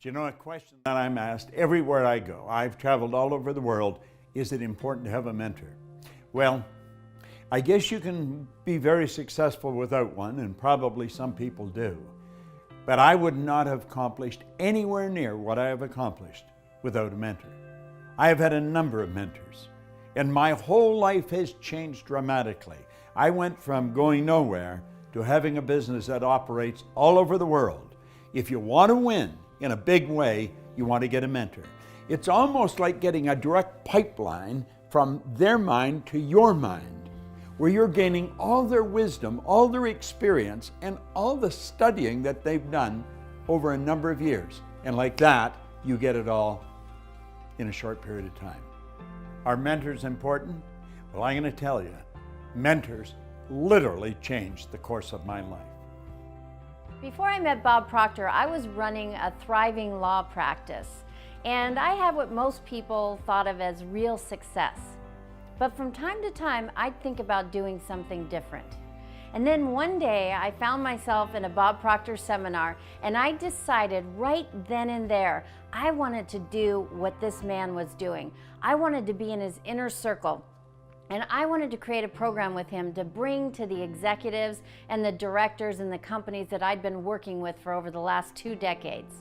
Do you know a question that I'm asked everywhere I go? I've traveled all over the world. Is it important to have a mentor? Well, I guess you can be very successful without one, and probably some people do. But I would not have accomplished anywhere near what I have accomplished without a mentor. I have had a number of mentors, and my whole life has changed dramatically. I went from going nowhere to having a business that operates all over the world. If you want to win in a big way, you want to get a mentor. It's almost like getting a direct pipeline from their mind to your mind, where you're gaining all their wisdom, all their experience, and all the studying that they've done over a number of years. And like that, you get it all in a short period of time. Are mentors important? Well, I'm going to tell you, mentors literally changed the course of my life. Before I met Bob Proctor, I was running a thriving law practice, and I had what most people thought of as real success. But from time to time, I'd think about doing something different. And then one day, I found myself in a Bob Proctor seminar, and I decided right then and there, I wanted to do what this man was doing. I wanted to be in his inner circle. And I wanted to create a program with him to bring to the executives and the directors and the companies that I'd been working with for over the last 2 decades.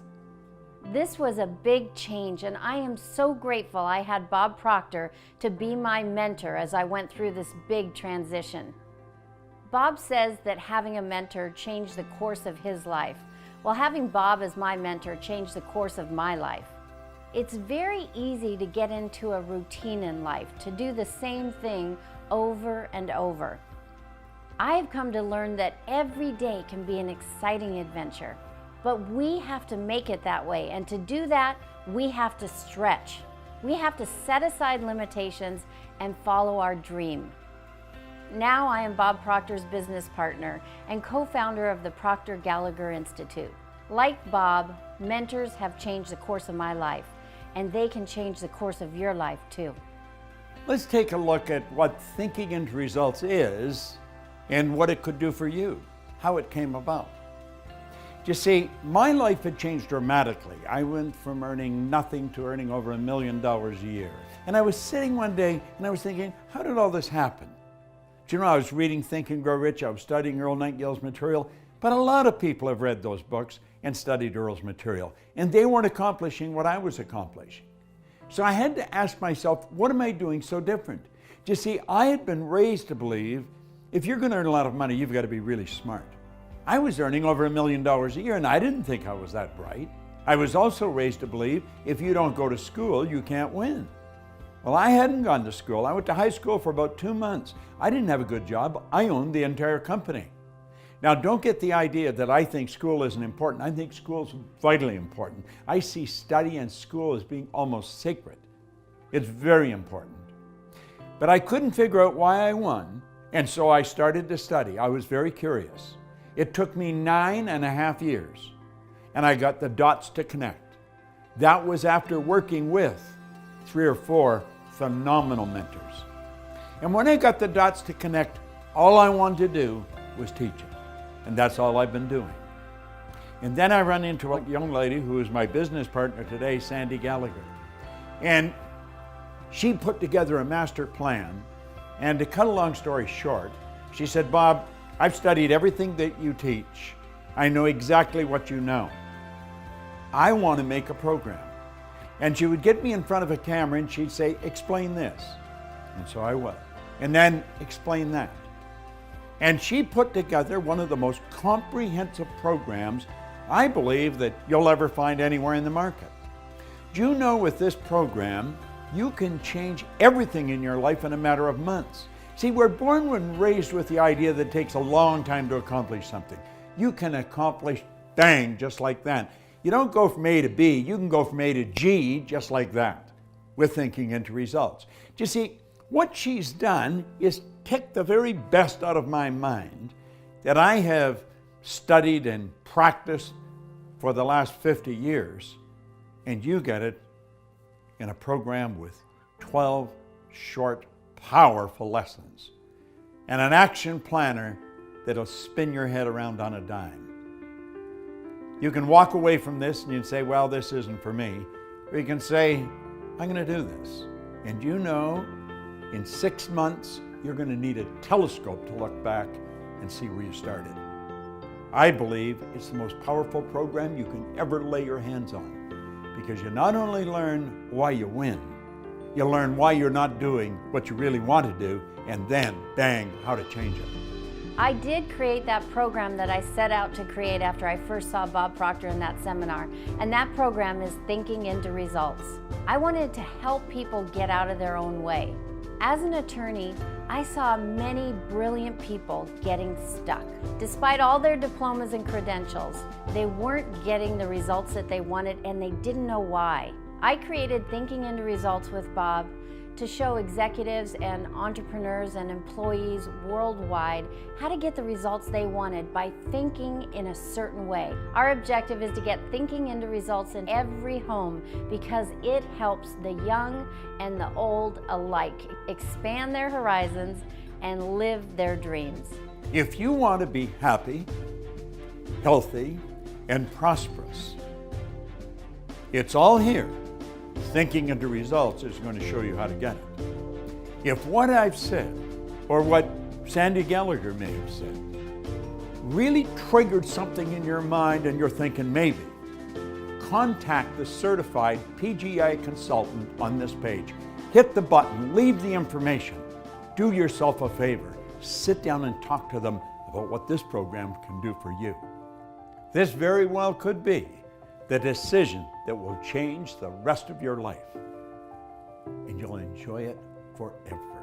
This was a big change, and I am so grateful I had Bob Proctor to be my mentor as I went through this big transition. Bob says that having a mentor changed the course of his life. Well, having Bob as my mentor changed the course of my life. It's very easy to get into a routine in life, to do the same thing over and over. I've come to learn that every day can be an exciting adventure, but we have to make it that way, and to do that, we have to stretch. We have to set aside limitations and follow our dream. Now I am Bob Proctor's business partner and co-founder of the Proctor Gallagher Institute. Like Bob, mentors have changed the course of my life, and they can change the course of your life too. Let's take a look at what thinking into results is and what it could do for you, how it came about. You see, my life had changed dramatically. I went from earning nothing to earning over $1 million a year. And I was sitting one day and I was thinking, how did all this happen? Do you know, I was reading Think and Grow Rich, I was studying Earl Nightingale's material, but a lot of people have read those books and studied Earl's material, and they weren't accomplishing what I was accomplishing. So I had to ask myself, what am I doing so different? You see, I had been raised to believe if you're going to earn a lot of money, you've got to be really smart. I was earning over $1 million a year, and I didn't think I was that bright. I was also raised to believe if you don't go to school, you can't win. Well, I hadn't gone to school. I went to high school for about 2 months. I didn't have a good job. I owned the entire company. Now, don't get the idea that I think school isn't important. I think school is vitally important. I see study and school as being almost sacred. It's very important. But I couldn't figure out why I won, and so I started to study. I was very curious. It took me 9.5 years, and I got the dots to connect. That was after working with 3 or 4 phenomenal mentors. And when I got the dots to connect, all I wanted to do was teach it. And that's all I've been doing. And then I run into a young lady who is my business partner today, Sandy Gallagher. And she put together a master plan. And to cut a long story short, she said, Bob, I've studied everything that you teach. I know exactly what you know. I want to make a program. And she would get me in front of a camera and she'd say, explain this. And so I would. And then explain that. And she put together one of the most comprehensive programs I believe that you'll ever find anywhere in the market. Do you know with this program, you can change everything in your life in a matter of months. See, we're born and raised with the idea that it takes a long time to accomplish something. You can accomplish, bang, just like that. You don't go from A to B, you can go from A to G just like that with thinking into results. Do you see, what she's done is take the very best out of my mind that I have studied and practiced for the last 50 years, and you get it in a program with 12 short, powerful lessons and an action planner that'll spin your head around on a dime. You can walk away from this and you can say, well, this isn't for me. Or you can say, I'm going to do this. And you know, in 6 months, you're going to need a telescope to look back and see where you started. I believe it's the most powerful program you can ever lay your hands on, because you not only learn why you win, you learn why you're not doing what you really want to do, and then, bang, how to change it. I did create that program that I set out to create after I first saw Bob Proctor in that seminar, and that program is Thinking into Results. I wanted to help people get out of their own way. As an attorney, I saw many brilliant people getting stuck. Despite all their diplomas and credentials, they weren't getting the results that they wanted, and they didn't know why. I created Thinking into Results with Bob to show executives and entrepreneurs and employees worldwide how to get the results they wanted by thinking in a certain way. Our objective is to get thinking into results in every home, because it helps the young and the old alike expand their horizons and live their dreams. If you want to be happy, healthy, and prosperous, it's all here. Thinking into Results is going to show you how to get it. If what I've said, or what Sandy Gallagher may have said, really triggered something in your mind and you're thinking maybe, contact the certified PGI consultant on this page. Hit the button, leave the information. Do yourself a favor. Sit down and talk to them about what this program can do for you. This very well could be the decision that will change the rest of your life, and you'll enjoy it forever.